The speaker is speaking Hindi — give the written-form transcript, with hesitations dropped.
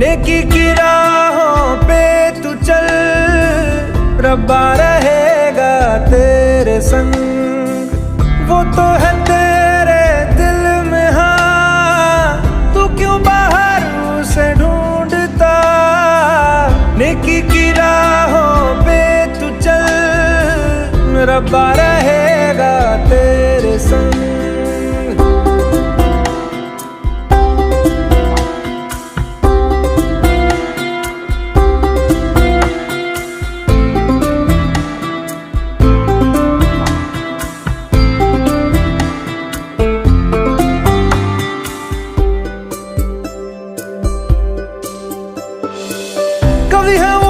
नेकी की राहों पे तू चल, रब्बा रहेगा तेरे संग। वो तो है तेरे दिल में, हाँ तू क्यों बाहर उसे ढूंढता। नेकी की राहों पे तू चल, रब्बा रहेगा तेरे संग। कभी हम